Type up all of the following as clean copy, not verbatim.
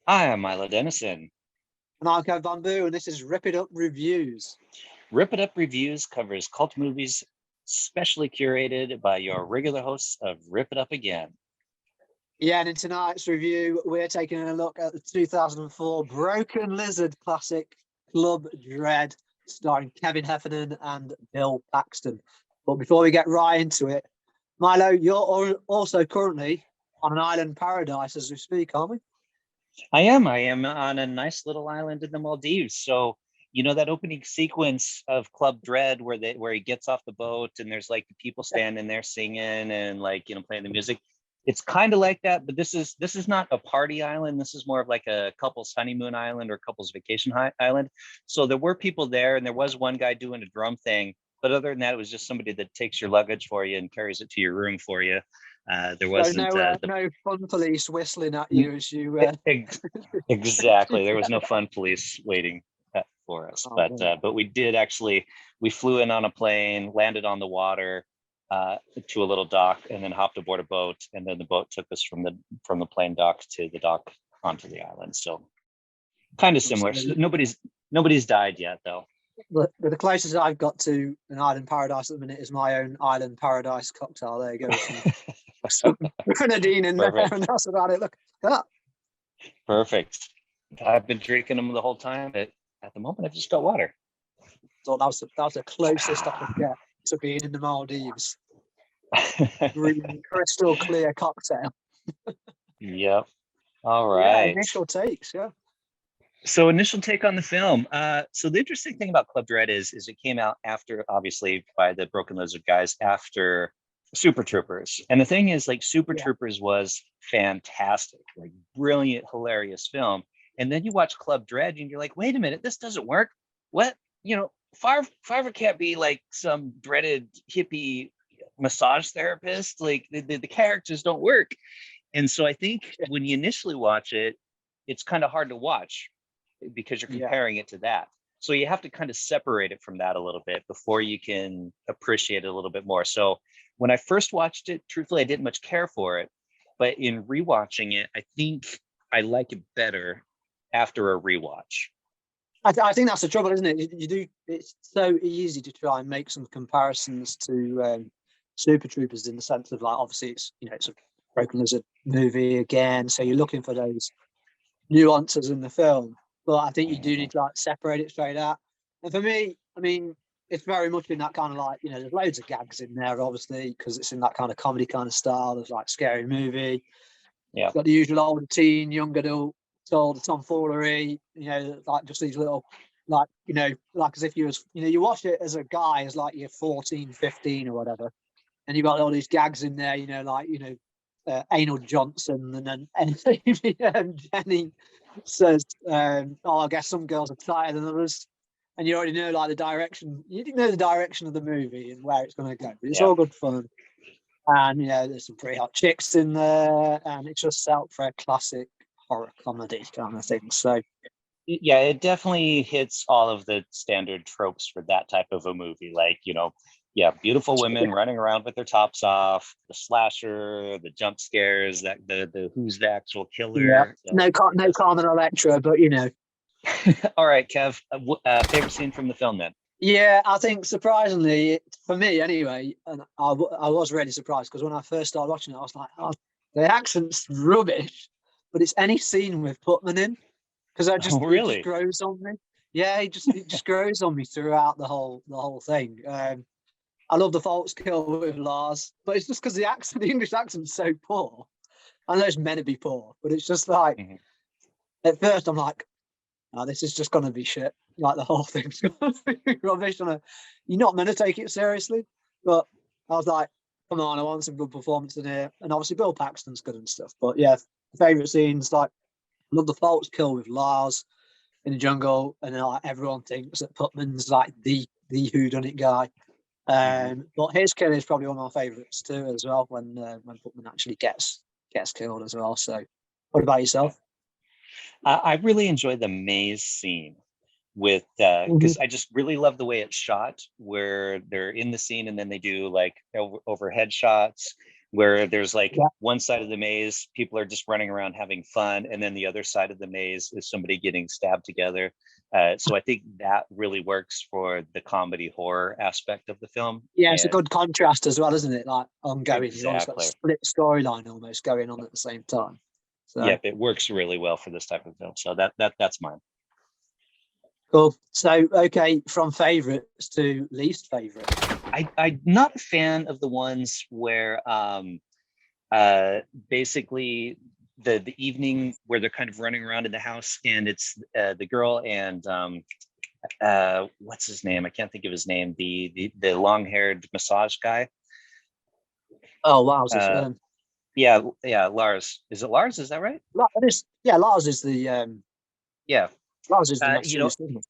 Hi, I'm Milo Denison. And I'm Kev Bamboo, and this is Rip It Up Reviews. Rip It Up Reviews covers cult movies, specially curated by your regular hosts of Rip It Up Again. Yeah, and in tonight's review, we're taking a look at the 2004 Broken Lizard classic Club Dread, starring Kevin Heffernan and Bill Paxton. But before we get right into it, Milo, you're also currently on an island paradise as we speak, aren't we? I am on a nice little island in the Maldives. So, you know that opening sequence of Club Dread where he gets off the boat and there's like the people standing there singing and playing the music. It's kind of like that, but this is not a party island. This is more of like a couple's honeymoon island or couple's vacation island. So there were people there, and there was one guy doing a drum thing. But other than that, it was just somebody that takes your luggage for you and carries it to your room for you. There wasn't no fun police whistling at you as you. Exactly. There was no fun police waiting for us, but we flew in on a plane, landed on the water to a little dock, and then hopped aboard a boat, and then the boat took us from the plane dock to the dock onto the island. So kind of similar. So nobody's died yet, though. The closest I've got to an island paradise at the minute is my own island paradise cocktail. There you go. Some grenadine in there, and that's about it. Look at that. Perfect. I've been drinking them the whole time. At the moment, I've just got water. So that was the closest I could get to being in the Maldives. Green, crystal clear cocktail. Yep. All right. Yeah, initial takes, yeah. So initial take on the film. So the interesting thing about Club Dread is it came out after, obviously, by the Broken Lizard guys, after Super Troopers. And the thing is, like, Super Troopers was fantastic, like brilliant, hilarious film. And then you watch Club Dread and you're like, wait a minute, this doesn't work. What? Farver can't be like some dreaded hippie massage therapist. Like the characters don't work. And so I think when you initially watch it, it's kind of hard to watch because you're comparing it to that. So you have to kind of separate it from that a little bit before you can appreciate it a little bit more. So when I first watched it, truthfully, I didn't much care for it. But in rewatching it, I think I like it better after a rewatch. I think that's the trouble, isn't it? It's so easy to try and make some comparisons to Super Troopers in the sense of, like, obviously it's a Broken Lizard movie again, so you're looking for those nuances in the film. But I think you do need to, like, separate it straight out. And for me, I mean, it's very much in that kind of, like, there's loads of gags in there, obviously, because it's in that kind of comedy kind of style. There's like scary movie. Yeah. Got the usual old teen, young adult, all the tomfoolery, like just these little, like as if you was, you watch it as a guy, as like you're 14, 15 or whatever. And you've got all these gags in there, Anal Johnson, and then Jenny says, I guess some girls are tighter than others. And you already know, like, the direction. You didn't know the direction of the movie and where it's going to go. But it's all good fun. And, there's some pretty hot chicks in there. And it's just set up for a classic horror comedy kind of thing. So, yeah, it definitely hits all of the standard tropes for that type of a movie. Like, beautiful women running around with their tops off, the slasher, the jump scares, that the who's the actual killer. Yeah. No Carmen Electra, but All right, Kev, favorite scene from the film then? Yeah, I think surprisingly, for me anyway, and I was really surprised because when I first started watching it, I was like, oh, the accent's rubbish, but it's any scene with Putman in, because it just grows on me. Yeah, it just grows on me throughout the whole thing. I love the False Kill with Lars, but it's just because the English accent's so poor. I know it's meant to be poor, but it's just like, at first I'm like, oh, this is just going to be shit. Like, the whole thing's going to be rubbish. You're not meant to take it seriously. But I was like, come on, I want some good performance in here. And obviously Bill Paxton's good and stuff. But yeah, favourite scenes, like, I love the False Kill with Lars in the jungle. And then, like, everyone thinks that Putman's like the whodunit guy. But his kill is probably one of my favourites too, as well, when Putman actually gets killed as well. So what about yourself? I really enjoy the maze scene with because I just really love the way it's shot, where they're in the scene and then they do like overhead shots where there's like Yeah. one side of the maze, people are just running around having fun, and then the other side of the maze is somebody getting stabbed together. So I think that really works for the comedy horror aspect of the film. Yeah, it's a And good contrast as well, isn't it? Like ongoing, you've always got a exactly. split storyline almost going on at the same time. So Yep, it works really well for this type of film. So that's mine. cool. So okay, from favorites to least favorite. I'm not a fan of the ones where basically the evening where they're kind of running around in the house, and it's the girl and what's his name? I can't think of his name. The long-haired massage guy. Oh wow, Uh, yeah, Lars. Is it Lars? Is that right? Lars is the Yeah. Lars is the You know, masseuse, isn't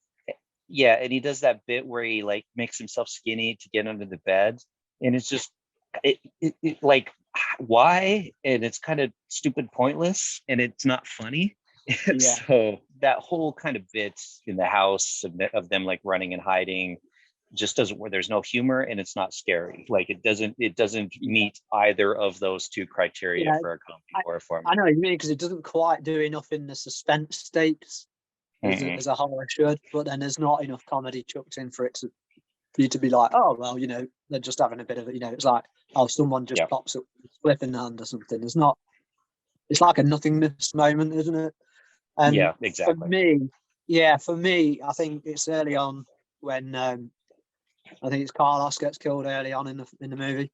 yeah, and he does that bit where he like makes himself skinny to get under the bed, and it's just like why? And it's kind of stupid, pointless, and it's not funny. he? Yeah. So that whole kind of bit in the house of them like running and hiding just doesn't, where there's no humor and it's not scary. Like it doesn't meet either of those two criteria Yeah, for a comedy I, horror for I me. know what you mean because it doesn't quite do enough in the suspense stakes Mm-mm. as a horror should, but then there's not enough comedy chucked in for you to be like, oh well, they're just having a bit of it. It's like, oh, someone just Yeah. pops up with a flip in the hand or something. It's not. It's like a nothingness moment, isn't it? And Yeah, for exactly. me, I think it's early on when I think it's Carlos gets killed early on in the movie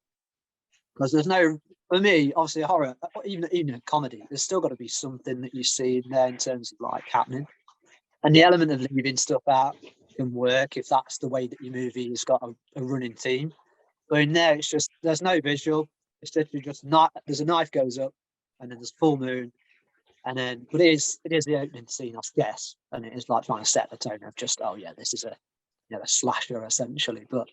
because there's no, for me, obviously a horror, even a comedy, there's still got to be something that you see in there in terms of like happening, and the Yeah. element of leaving stuff out can work if that's the way that your movie has got a running theme. But in there, it's just there's no visual. It's literally just not. There's a knife goes up, and then there's full moon, and then but it is the opening scene, I guess, and it is like trying to set the tone of just this is a slasher essentially. But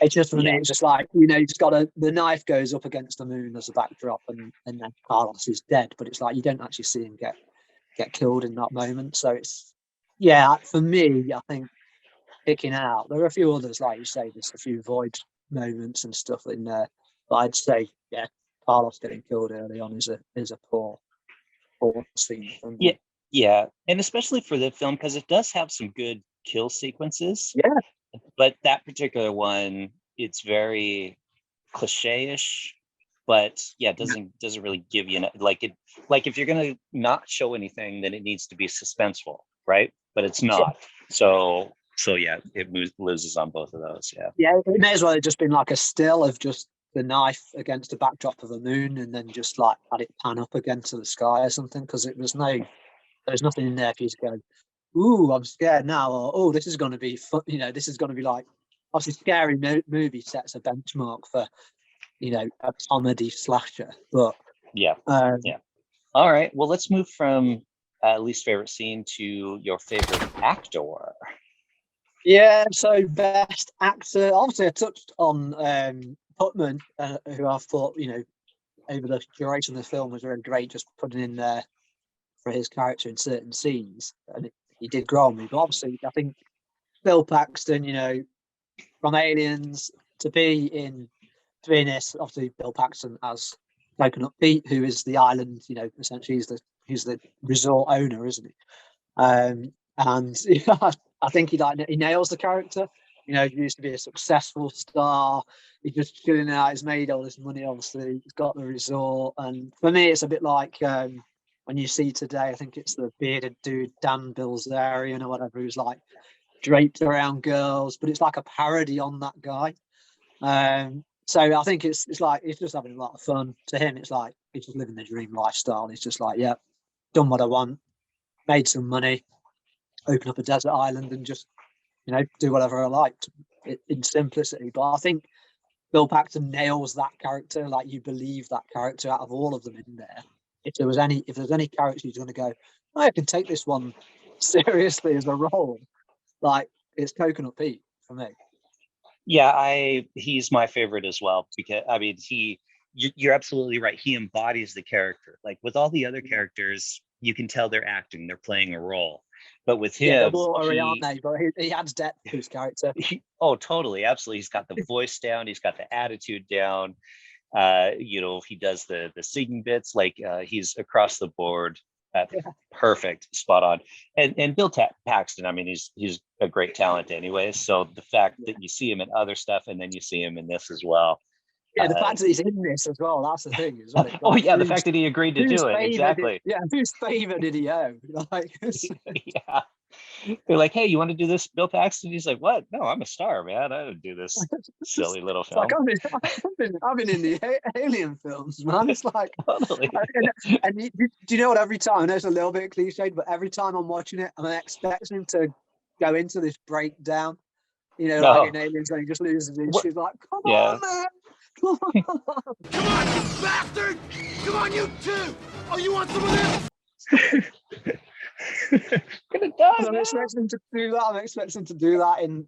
it's just for me, Yeah. it's just like you just got the knife goes up against the moon as a backdrop, and then Carlos is dead, but it's like you don't actually see him get killed in that moment. So it's for me, I think picking out there are a few others like you say, there's a few void moments and stuff in there, but I'd say Carlos getting killed early on is a poor scene from Yeah. me. Yeah. And especially for the film, because it does have some good kill sequences, Yeah, but that particular one, it's very cliche-ish, but yeah, it yeah, doesn't really give you like it, like if you're gonna not show anything, then it needs to be suspenseful, right? But it's yeah. not. So yeah, it loses on both of those. Yeah. Yeah, it may as well have just been like a still of just the knife against the backdrop of a moon, and then just like had it pan up again to the sky or something. Because there's nothing in there for you to go, "Ooh, I'm scared now," or "Oh, this is going to be fun." This is going to be like obviously scary movie sets a benchmark for a comedy slasher. But Yeah. um, Yeah. All right. Well, let's move from least favorite scene to your favorite actor. yeah, so best actor. Obviously, I touched on Putman, who I thought over the duration of the film was really great, just putting in there for his character in certain scenes, and he did grow on me. But obviously, I think Bill Paxton, from Aliens to be in this, obviously Bill Paxton as Coconut Pete, who is the island, essentially he's the resort owner, isn't he? And I think he nails the character. He used to be a successful star. He's just chilling out. He's made all this money, obviously. He's got the resort. And for me, it's a bit like when you see today, I think it's the bearded dude, Dan Bilzerian or whatever, who's like draped around girls, but it's like a parody on that guy. So I think it's like he's just having a lot of fun. To him, it's like he's just living the dream lifestyle. He's just like, yeah, done what I want, made some money, open up a desert island, and just do whatever I liked in simplicity. But I think Bill Paxton nails that character. Like you believe that character out of all of them in there. If there's any character who's going to go, I can take this one seriously as a role, like it's Coconut Pete for me. Yeah, he's my favorite as well because I mean you're absolutely right. He embodies the character. Like with all the other characters, you can tell they're acting, they're playing a role. But with Yeah, they're him, watery, aren't they? But he adds depth to his character. oh totally, absolutely. He's got the voice down, he's got the attitude down. He does the singing bits, like he's across the board, perfect, spot on. And Bill Paxton, I mean, he's a great talent anyway. So the fact that you see him in other stuff and then you see him in this as well. Yeah, the fact that he's in this as well, that's the thing as well. Oh yeah, the fact that he agreed to do it, exactly. Whose favor did he owe? Like, yeah. They're like, hey, you want to do this, Bill Paxton? He's like, what? No, I'm a star, man. I don't do this silly little film. Like, I've been in the Alien films, man. It's like, totally. And do you know what? Every time, I know it's a little bit cliched, but every time I'm watching it, I'm expecting him to go into this breakdown. Like in Aliens, when he just loses his shit. Like, come on, man. Come on, you bastard! Come on, you too! Oh, you want some of this? Gonna die. I'm expecting him to do that. I'm expecting him to do that in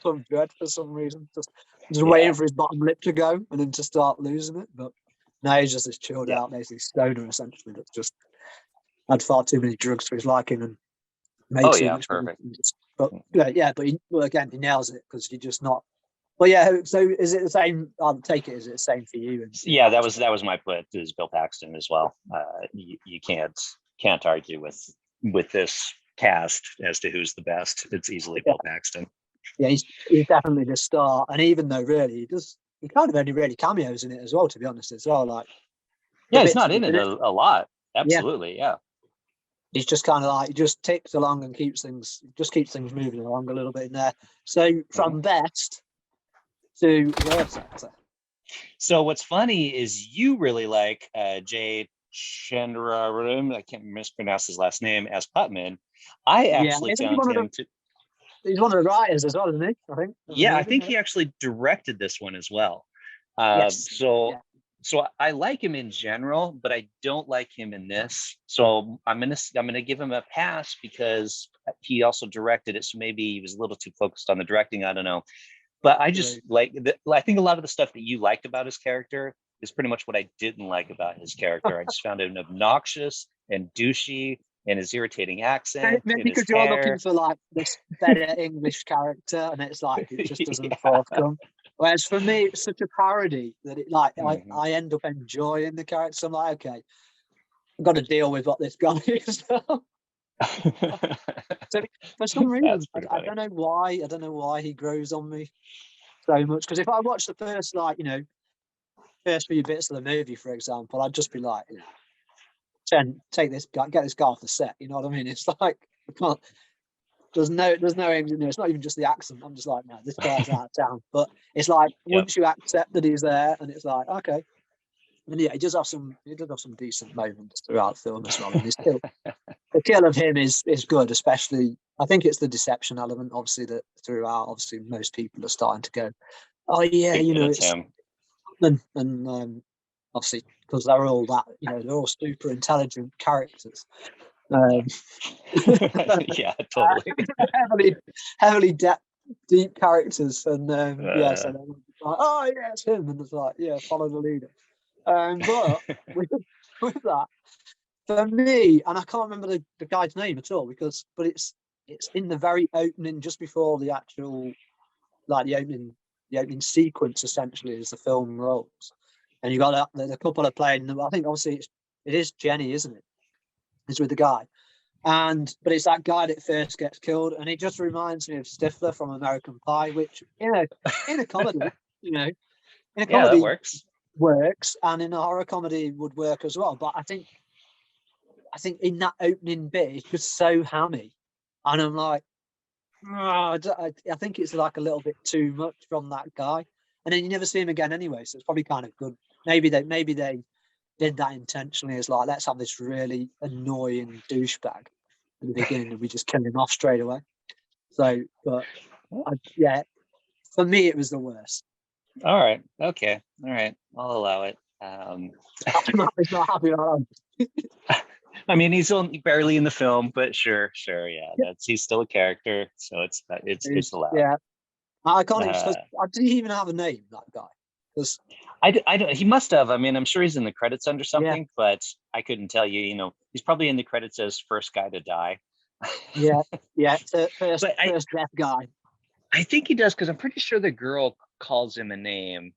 Club Dread for some reason. Just waiting for his bottom lip to go and then to start losing it. But now he's just this chilled out, basically stoner essentially. That's just had far too many drugs for his liking and makes perfect. But again, he nails it because you're just not. Well, yeah. So is it the same? I'll take it. Is it the same for you? Yeah, that was my put. Is Bill Paxton as well. You can't argue with this cast as to who's the best. It's easily Bill Paxton. Yeah, he's definitely the star. And even though really he kind of only really cameos in it as well, to be honest, as well. Like, he's not in it a lot. Absolutely, yeah. He's just kind of like, he just ticks along and keeps things moving along a little bit in there. So from best to worst actor. So what's funny is you really like Jay Chandraram, I can't mispronounce his last name, as Putman. I actually found him to. He's one of the writers as well, isn't he? I think. Yeah, I think he actually directed this one as well. So I like him in general, but I don't like him in this. So I'm gonna give him a pass because he also directed it. So maybe he was a little too focused on the directing. I don't know. But I just I think a lot of the stuff that you liked about his character is pretty much what I didn't like about his character. I just found him obnoxious and douchey and his irritating accent. Maybe because you're looking for like this better English character, and it's like it just doesn't forthcome. Whereas for me, it's such a parody that it I end up enjoying the character. So I'm like, okay, I've got to deal with what this guy is now. So for some reason, I don't know why. I don't know why he grows on me so much. Because if I watch the first first few bits of the movie, for example, I'd just be like, take this guy, get this guy off the set. You know what I mean? It's like I can't. There's no, it's not even just the accent. I'm just like, no, this guy's out of town. But it's like once you accept that he's there, and it's like, okay. And he does have some decent moments throughout the film as well. And the kill of him is good, especially I think it's the deception element, obviously, that throughout, obviously, most people are starting to go, oh yeah, it's him. And obviously because they're all that, they're all super intelligent characters. Yeah, totally. heavily deep characters, and so like, oh yeah, it's him, and it's like, follow the leader. But with that, for me, and I can't remember the guy's name at all but it's in the very opening, just before the actual the opening sequence, essentially, as the film rolls, and you got the couple are playing. I think obviously it is Jenny, isn't it? Is with the guy. But it's that guy that first gets killed, and it just reminds me of Stifler from American Pie, which in a comedy, that works, and in a horror comedy would work as well. But I think in that opening bit, it's just so hammy, and I'm like, I think it's like a little bit too much from that guy, and then you never see him again anyway. So it's probably kind of good. Maybe they did that intentionally, as like, let's have this really annoying douchebag at the beginning and we just kill him off straight away. So, but for me, it was the worst. All right. Okay. All right. I'll allow it. He's not happy about that. I mean, he's only barely in the film, but sure. Yeah. He's still a character. So it's allowed. Yeah. I can't even, did he even have a name, that guy? I don't. He must have. I mean, I'm sure he's in the credits under something, but I couldn't tell you. He's probably in the credits as first guy to die. First death guy. I think he does, because I'm pretty sure the girl calls him a name.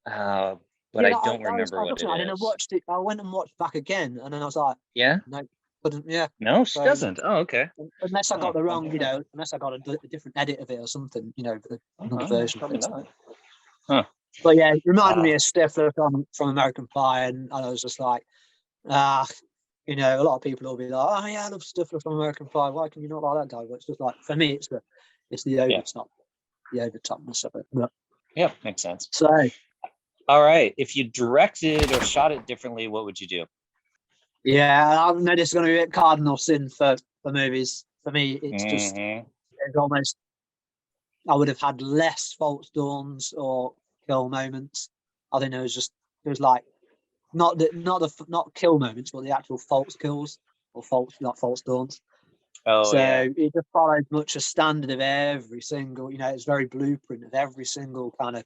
but Yeah, I don't remember I what it and I is. watched it. I went and watched back again, and then I was like, Yeah? no, couldn't. Yeah, No, she so doesn't. Oh, okay. unless I got Oh, the wrong, okay. unless I got a different edit of it or something, another Oh, version of probably it. not. Huh. But yeah, it reminded me Ah, of Stifler from American Pie, and I was just like, ah, a lot of people will be like, oh yeah, I love Stifler from American Pie. Why can you not like that guy? But it's just like, for me, it's the yeah. overtopness of it. But, Yeah, makes sense. so All right. If you directed or shot it differently, what would you do? yeah, I know this is going to be a cardinal sin for movies. For me, it's just Hmm. it's almost I would have had less false dawns or kill moments. I think it was like not kill moments, but the actual false kills or not false dawns. Oh, So yeah. it just followed much a standard of every single, it's very blueprint of every single kind of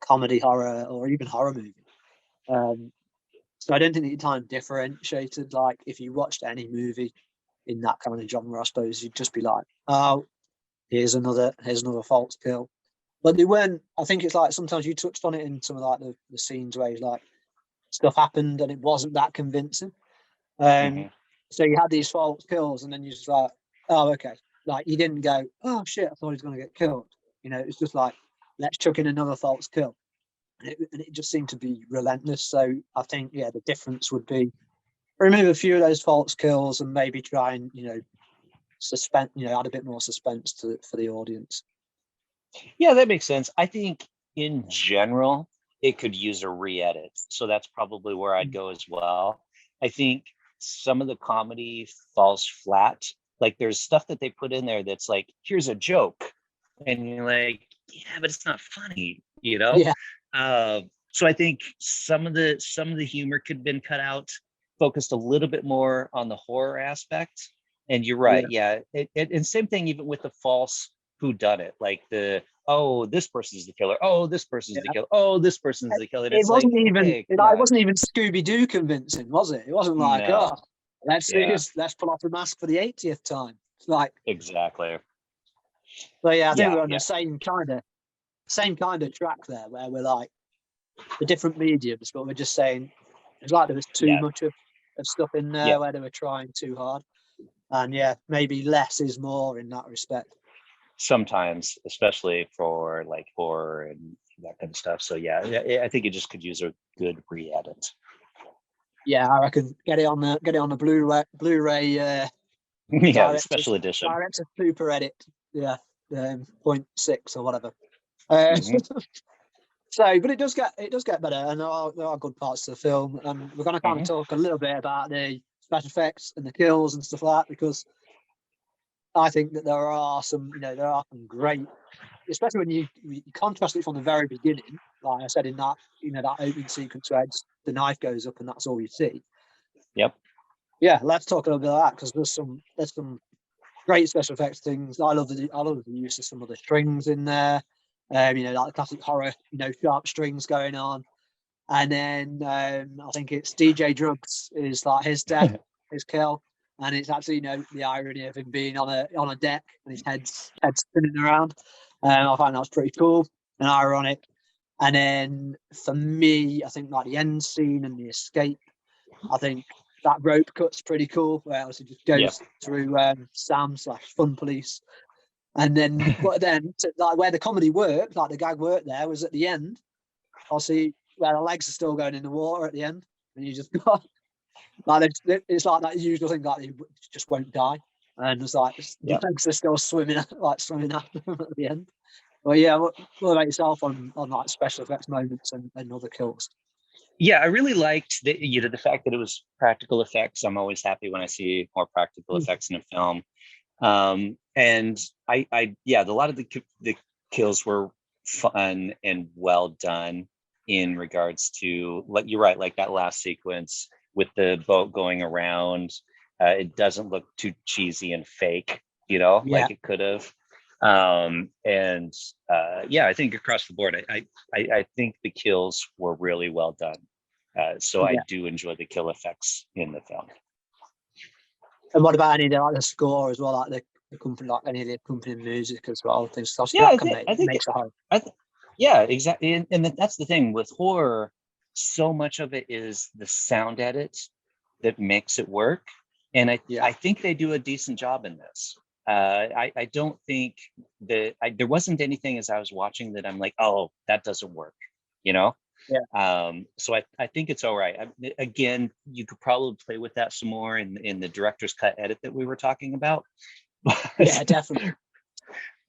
comedy, horror, or even horror movie. So I don't think the time differentiated. Like if you watched any movie in that kind of genre, I suppose you'd just be like, oh, here's another false kill. But they weren't. I think it's like sometimes you touched on it in some of like the scenes where like stuff happened and it wasn't that convincing. Hmm. So you had these false kills, and then you just like, oh, okay. Like you didn't go, oh shit, I thought he was going to get killed. It's just like, let's chuck in another false kill, and it just seemed to be relentless. So I think, yeah, the difference would be remove a few of those false kills and maybe try and suspend, add a bit more suspense for the audience. Yeah, that makes sense. I think in general, it could use a re-edit. So that's probably where I'd go as well. I think some of the comedy falls flat. Like there's stuff that they put in there that's like, here's a joke. And you're like, yeah, but it's not funny, you know? Yeah, So I think some of the humor could have been cut out, focused a little bit more on the horror aspect. And you're yeah, right, yeah. And same thing even with the false who done it, like oh, this person's the killer, oh, this person's the yeah. killer, oh, this person's the killer. And It it's like, wasn't even okay, come it on. wasn't even Scooby Doo convincing, was it? It wasn't like, oh, No. let's see Yeah, this, let's pull off the mask for the 80th time. It's like, exactly. but yeah, I think Yeah, we're on the yeah, same kind of track there, where we're like the different mediums, but we're just saying it's like there was too yeah, much of stuff in yeah. there where they were trying too hard, and yeah, maybe less is more in that respect. Sometimes, especially for like horror and that kind of stuff. So yeah, I think it just could use a good re-edit. Yeah, I reckon get it on the Blu-ray Yeah, the director's special edition. super edit. Yeah, 0.6 or whatever. Uh, Hmm. so, but it does get better, and there are good parts to the film. And we're going to kind of Hmm. talk a little bit about the special effects and the kills and stuff like that, because I think that there are some great, especially when you contrast it from the very beginning. Like I said in that that opening sequence where the knife goes up and that's all you see. Yep. Yeah, let's talk a little bit of that, because there's some great special effects things. I love the use of some of the strings in there. Like the classic horror, sharp strings going on. And then I think it's DJ Drugs is like his death, his kill, and it's actually the irony of him being on a deck and his head's spinning around. I find that was pretty cool and ironic. And then for me, I think like the end scene and the escape, I think that rope cut's pretty cool, where else it just Yep. goes through Sam/Fun Police. And then, but then, like where the comedy worked, like the gag worked there, was at the end. I'll see where the legs are still going in the water at the end, and you just got like it's like that usual thing, like they just won't die, and it's like the Yep. legs are still swimming, like swimming after them at the end. But yeah, what about yourself on like special effects moments and other kills? Yeah, I really liked the fact that it was practical effects. I'm always happy when I see more practical effects in a film. And yeah, a lot of the kills were fun and well done in regards to, like you're right, like that last sequence with the boat going around. It doesn't look too cheesy and fake, Yeah, like it could have. And yeah, I think across the board, I think the kills were really well done. So I yeah. do enjoy the kill effects in the film. And what about any of the score as well, like the company, like any of the accompanying music as well? Things Yeah, that can I think makes a whole. I th- Yeah, exactly. And that's the thing with horror. So much of it is the sound edit that makes it work. And I think they do a decent job in this. I don't think that there wasn't anything as I was watching that I'm like, oh, that doesn't work, you know? So I think it's all right. Again, you could probably play with that some more in the director's cut edit that we were talking about. Yeah, definitely.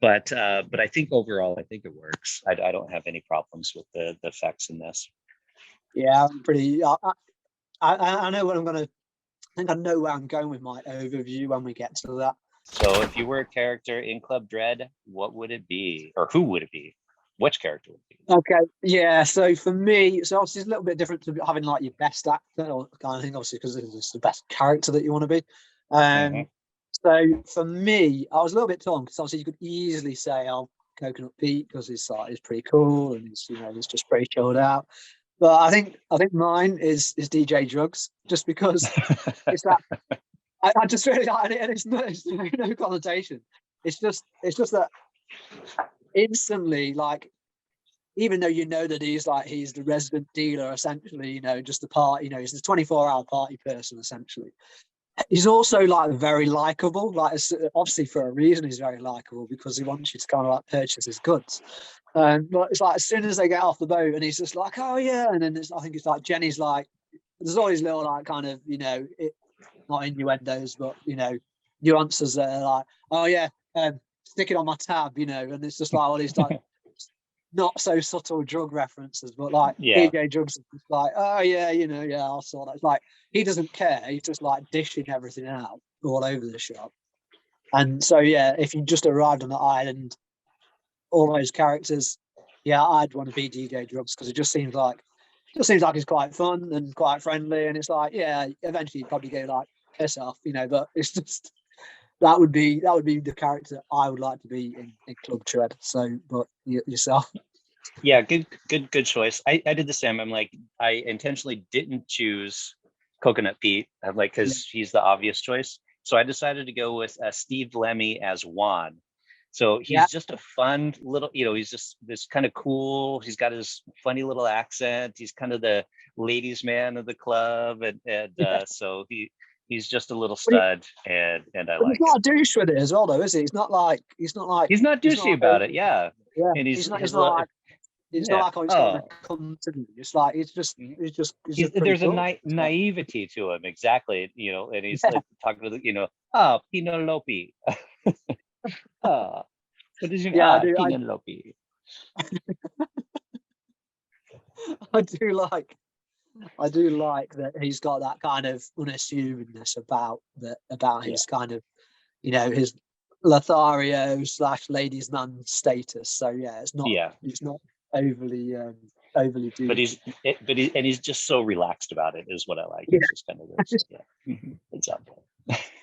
But I think overall, I think it works. I don't have any problems with the effects in this. Yeah, I'm pretty. I know what I'm gonna. I think I know where I'm going with my overview when we get to that. So if you were a character in Club Dread, what would it be? Or who would it be? Which character would it be? Okay, yeah. So for me, so obviously it's a little bit different to having like your best actor or kind of thing, obviously because it's the best character that you want to be. Mhm. So for me, I was a little bit torn because obviously you could easily say, "Oh, Coconut Pete," because he's pretty cool and he's just pretty chilled out. But I think mine is DJ Drugs, just because it's that I just really like it, and it's no connotation. It's just that instantly, like, even though you know that he's the resident dealer, essentially, just the party, he's the 24-hour party person, essentially. He's also like very likable. Like, obviously for a reason, he's very likable because he wants you to kind of like purchase his goods. But it's like as soon as they get off the boat, and he's just like, "Oh yeah," and then I think it's like Jenny's like, there's always little like kind of not innuendos, but nuances that are like, "Oh yeah, stick it on my tab," and it's just like all these like not so subtle drug references, but like Yeah. DJ Drugs is just like, "Oh yeah, yeah, I saw that." It's like he doesn't care; he's just like dishing everything out all over the shop. And so yeah, if you just arrived on the island, all those characters, yeah, I'd want to be DJ Drugs because it just seems like he's quite fun and quite friendly, and it's like, yeah, eventually you'd probably go like piss off, but it's just that would be the character I would like to be in Club Tread. So, but yourself? Yeah, good choice. I did the same. I'm like, I intentionally didn't choose Coconut Pete. I'm like, Yeah, because he's the obvious choice. So I decided to go with Steve Lemmy as Juan. So yeah, he's just a fun little, he's just this kind of cool. He's got his funny little accent. He's kind of the ladies' man of the club, and yeah. so he's just a little But, stud, and I but he's like not it. a douche with it as well, though, is he? He's not He's not douchey like about it, yeah. yeah, And he's he's not his it's not yeah. like, oh, it's going to Oh, come to me. It's like he's just pretty there's a cool. naivety to him, exactly, and he's Yeah, like talking to Penelope. Ah, what is your yeah, Penelope? I do like that he's got that kind of unassumedness about Yeah, his kind of his Lothario / ladies man status. So yeah, yeah, it's not overly overly but douchey. he's just so relaxed about it is what I like. Yeah. He's just kind of this, yeah. Exactly.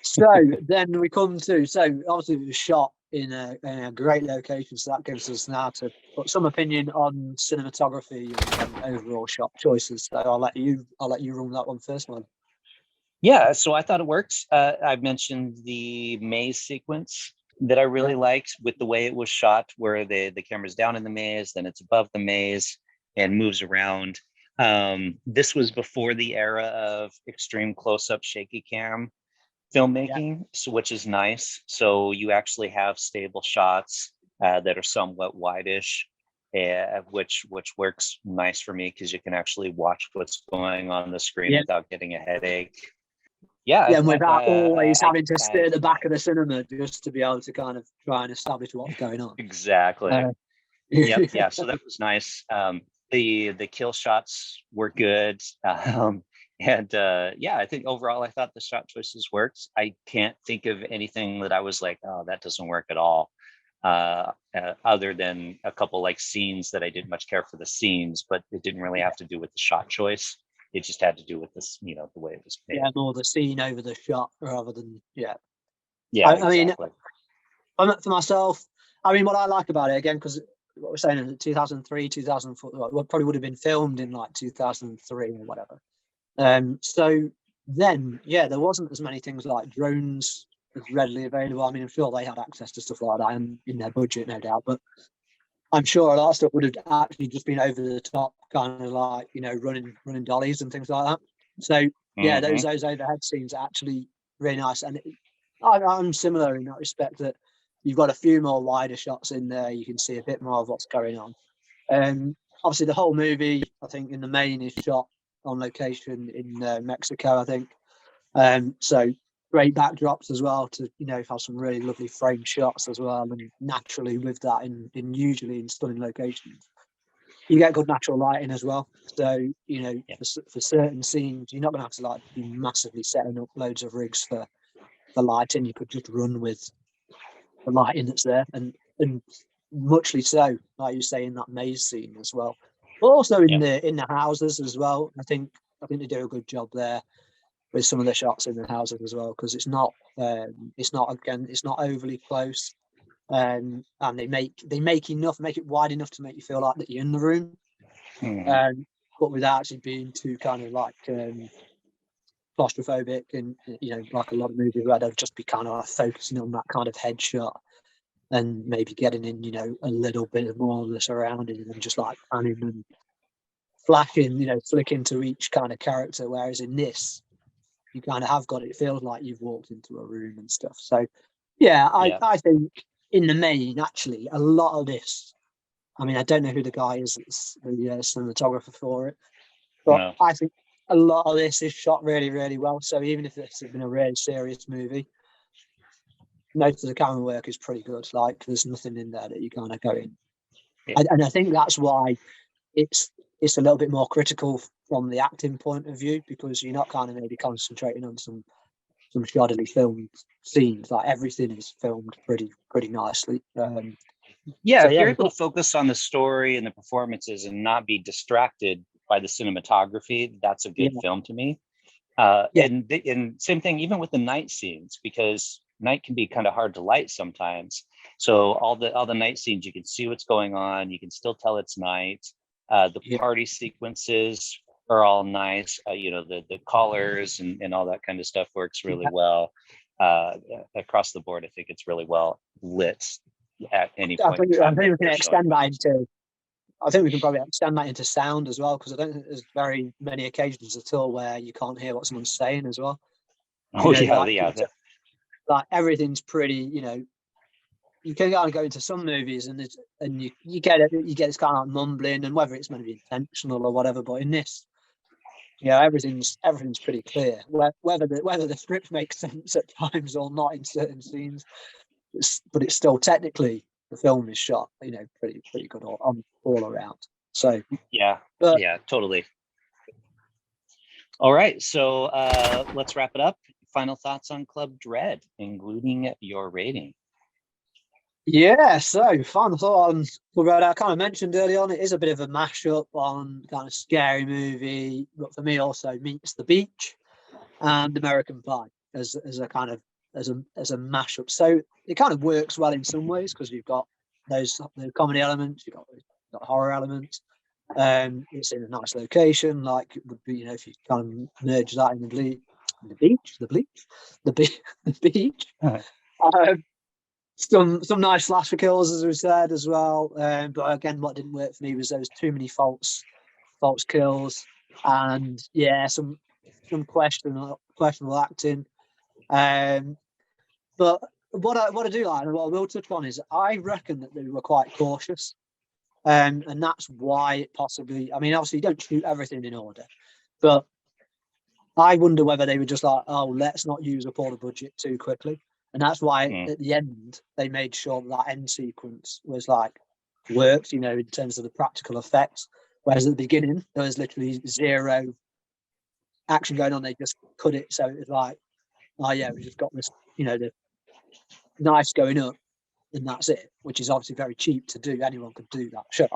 So then we come to obviously it was shot in a great location, so that gives us now to put some opinion on cinematography and overall shot choices. So I'll let you run that one first, man. Yeah, so I thought it works. I've mentioned the maze sequence that I Yeah, really liked with the way it was shot, where the camera's down in the maze, then it's above the maze and moves around. This was before the era of extreme close-up shaky cam yeah, filmmaking, so which is nice. So you actually have stable shots that are somewhat wideish, which works nice for me because you can actually watch what's going on the screen yeah. without getting a headache. Yeah, Yeah, and without always having to stay at the back I of the cinema just to be able to kind of try and establish what's going on. exactly. Uh, Yep, yeah, yeah. So that was nice. The kill shots were good. And yeah, I think overall I thought the shot choices worked. I can't think of anything that I was like, oh, that doesn't work at all. Other than a couple like scenes that I didn't much care for the scenes, but it didn't really have to do with the shot choice. It just had to do with this, the way it was made. yeah, more the scene over the shot rather than yeah. Yeah, I mean, exactly. for myself, I mean, what I like about it again, because what we're saying in 2003, 2004, what probably would have been filmed in like 2003 or whatever. So then, yeah, there wasn't as many things like drones as readily available. I mean, I'm sure they had access to stuff like that and in their budget, no doubt. But I'm sure a lot of stuff would have actually just been over the top, kind of like, you know, running dollies and things like that. So yeah, Mhm. those overhead scenes are actually really nice, and I'm similar in that respect that you've got a few more wider shots in there. You can see a bit more of what's going on. Obviously, the whole movie, I think, in the main is shot on location in Mexico, I think. So great backdrops as well to, you know, have some really lovely frame shots as well, and naturally with that in usually in stunning locations, you get good natural lighting as well. So, you know, Yeah. for certain scenes, you're not going to have to like be massively setting up loads of rigs for the lighting. You could just run with the lighting that's there, and muchly so, like you say, in that maze scene as well, but also Yeah. in the houses as well. I think they do a good job there with some of the shots in the houses as well, because it's not overly close, and they make it wide enough to make you feel like that you're in the room, Mhm. um, but without actually being too kind of like claustrophobic, and you know, like a lot of movies where they'll just be kind of like focusing on that kind of headshot and maybe getting in, you know, a little bit more of the surroundings and just like panning and flashing, you know, flicking to each kind of character. Whereas in this, you kind of have got it feels like you've walked into a room and stuff. So yeah, Yeah. I think in the main, actually, a lot of this. I mean, I don't know who the guy is that's the cinematographer for it, but No. I think a lot of this is shot really, really well. So even if this had been a really serious movie, most of the camera work is pretty good. Like there's nothing in there that you kind of go in. Yeah. And I think that's why it's it's a little bit more critical from the acting point of view, because you're not kind of maybe concentrating on some shoddily filmed scenes. Like everything is filmed pretty nicely. Yeah, So if yeah, you're able to focus on the story and the performances and not be distracted by the cinematography, that's a yeah, good film to me. yeah, And same thing even with the night scenes, because night can be kind of hard to light sometimes. So all the night scenes, you can see what's going on. You can still tell it's night. The yeah. party sequences are all nice. You know, the colors and all that kind of stuff works really Yeah. well. Uh, Across the board, I think it's really well lit at any point in I time think that we can they're showing extend that footage. into. I think we can probably extend that into sound as well, because I don't think there's very many occasions at all where you can't hear what someone's saying as well. You Oh know, yeah, yeah. like everything's pretty. You know, you can kind of go into some movies and you get it, you get this kind of like mumbling, and whether it's meant to be intentional or whatever. But in this, you know, everything's pretty clear. Whether the script makes sense at times or not in certain scenes, but it's still technically the film is shot, you know, pretty good all around. So, Yeah, but yeah, totally. All right, so let's wrap it up. Final thoughts on Club Dread, including your rating. yeah, so final thought on Red. I kind of mentioned early on, it is a bit of a mashup on kind of scary movie, but for me also meets The Beach and American Pie as a kind of as a mashup. So it kind of works well in some ways because you've got the comedy elements, you've got horror elements. It's in a nice location, like it would be, you know, if you kind of merge that in the beach, the beach. Um, some nice slasher kills, as we said as well. But again, what didn't work for me was there was too many false kills, and yeah, some questionable acting. Um, but what I do like, and what I will touch on is, I reckon that they were quite cautious, and that's why it possibly. I mean, obviously, you don't shoot everything in order, but I wonder whether they were just like, oh, let's not use up all the budget too quickly. And that's why Mm, at the end they made sure that end sequence was like worked, you know, in terms of the practical effects. Whereas at the beginning there was literally zero action going on. They just cut it, so it was like, oh yeah, we just got this, you know, the knives going up, and that's it. Which is obviously very cheap to do. Anyone could do that shot.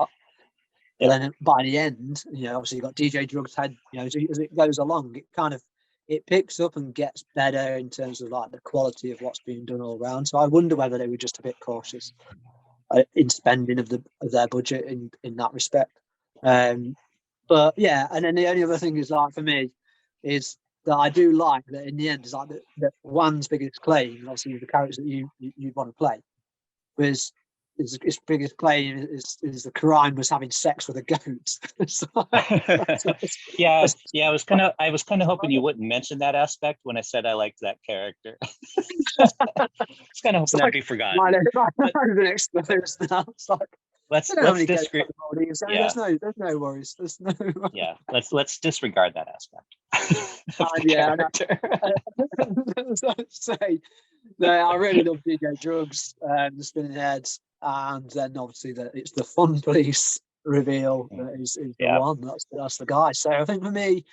But yeah, then by the end, you know, obviously you got DJ Drugs head, you know, as it goes along, it kind of it picks up and gets better in terms of like the quality of what's being done all around. So I wonder whether they were just a bit cautious in spending of their budget in that respect. Um, but yeah, and then the only other thing is like for me is that I do like that in the end is like that Juan's biggest claim, obviously the characters that you want to play, was his biggest claim is the crime was having sex with a goat. So, Yeah, I was kind of hoping you wouldn't mention that aspect when I said I liked that character. It's kind of hoping that'd be forgotten. Mine been exposed now. It's like, Let's I don't know how many goats disregard. on the body, so Yeah. there's no worries. There's no. Yeah, let's disregard that aspect of the Yeah, character. Say, no, I really love DJ Drugs and the Spinning Heads, and then obviously it's the Fun Police reveal that is the Yeah. one. That's the guy. So I think for me,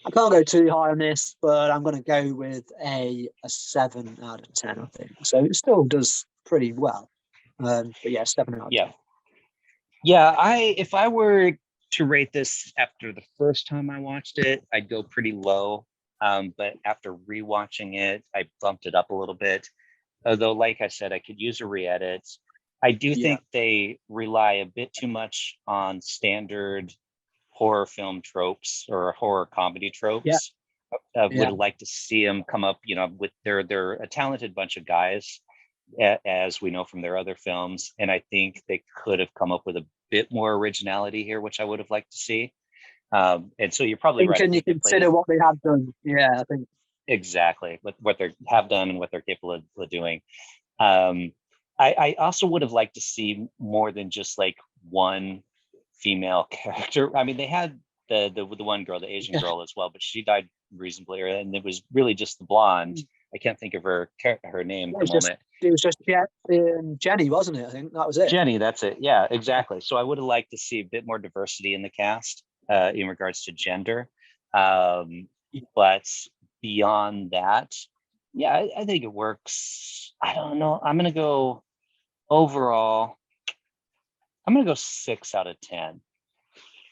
I can't go too high on this, but I'm going to go with a 7 out of 10. I think so. It still does pretty well, but yeah, 7 out of 10. Yeah. If I were to rate this after the first time I watched it, I'd go pretty low. But after rewatching it, I bumped it up a little bit. Although, like I said, I could use a re-edit. I do think they rely a bit too much on standard horror film tropes or horror comedy tropes. Would like to see them come up, with they're a talented bunch of guys, as we know from their other films, and I think they could have come up with a bit more originality here, which I would have liked to see. And so you're probably right. Can you consider what they have done? Yeah, I think exactly what they have done and what they're capable of doing. I also would have liked to see more than just like one female character. I mean, they had the one girl, the Asian girl as well, but she died reasonably early, and it was really just the blonde. I can't think of her name at the moment. It was just Jenny, wasn't it? I think that was it. Jenny, that's it. Yeah, exactly. So I would have liked to see a bit more diversity in the cast in regards to gender. But beyond that, yeah, I think it works. I don't know. I'm gonna go overall. I'm gonna go 6 out of 10.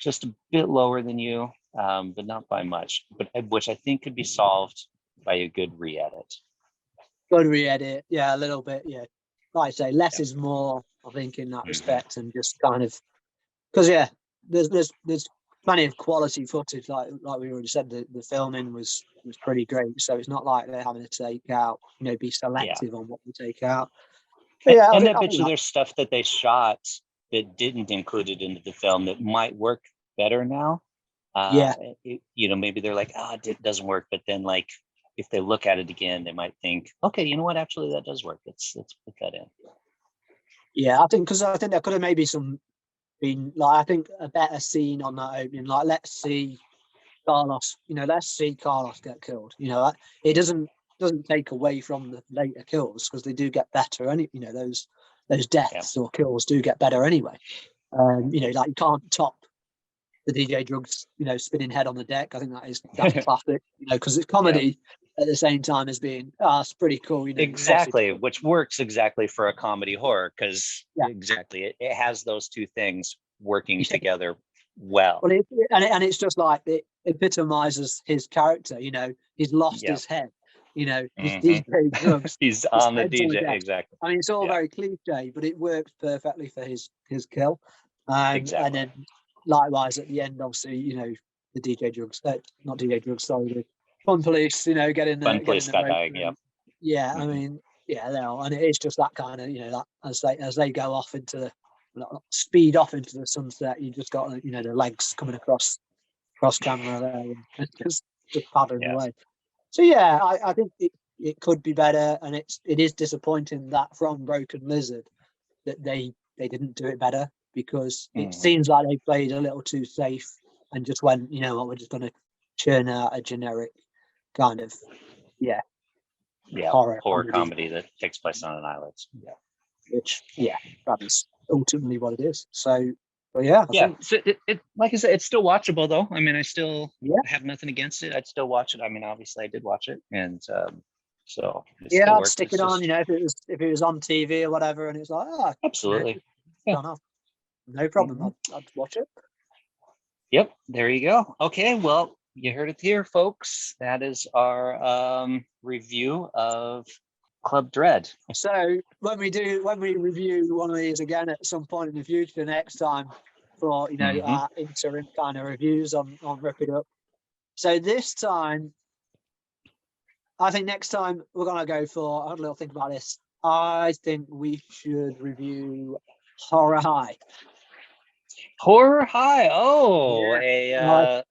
Just a bit lower than you, but not by much. But which I think could be solved by a good re-edit. Good re-edit, yeah, a little bit, yeah. Like I say, less is more. I think in that respect, and just kind of because there's plenty of quality footage. Like we already said, the filming was pretty great. So it's not like they're having to take out, be selective on what we take out. But I bet you there's stuff that they shot that didn't include it into the film that might work better now. Maybe they're like, it doesn't work, but then like if they look at it again, they might think, okay, you know what, actually that does work. Let's put that in. Yeah, I think there could have maybe been like, I think a better scene on that opening, like let's see Carlos get killed. It doesn't take away from the later kills, because they do get better. Those deaths or kills do get better anyway. Like you can't top the DJ Drugs, spinning head on the deck. I think that's classic. Because it's comedy at the same time as being it's pretty cool. Exactly, which works exactly for a comedy horror, because exactly it has those two things working together well. Well, it's just like it epitomizes his character. He's lost his head. He's DJ Drugs. He's on the DJ. Exactly. I mean, it's all very cliche, but it works perfectly for his kill. Exactly. And then likewise at the end, obviously, the DJ Drugs, not DJ Drugs, sorry, the Fun Police, get in there. Fun Police guy dying, yeah. I mean, and it is just that kind of, that as they go off into speed off into the sunset, you just got the legs coming across camera there, and just pattering away. So I think it could be better, and it is disappointing that from Broken Lizard that they didn't do it better, because it seems like they played a little too safe and just went, we're just going to churn out a generic kind of horror comedy that takes place on an island. Which that is ultimately what it is. So, but I think, so it like I said, it's still watchable though. I mean, I still have nothing against it. I'd still watch it. I mean, obviously I did watch it, and so I'd stick it on. If it was on TV or whatever, and it's like, absolutely, no problem. I'd watch it. Yep, there you go. Okay, well, you heard it here, folks. That is our review of Club Dread. So when we review one of these again at some point in the future next time for our interim kind of reviews on Rip It Up. So this time, I think next time we're gonna go for, I had a little think about this. I think we should review Horror High. Horror High. Oh, Yeah.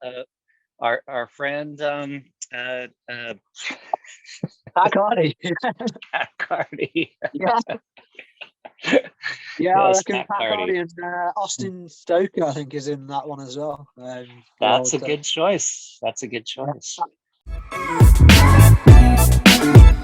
our friend Pat Cardi. Pat Cardi. Yeah. Yeah, I Yes, reckon Pat Pat Cardi. Cardi and Austin Stoker, I think, is in that one as well. That's a good choice. That's a good choice. Yeah.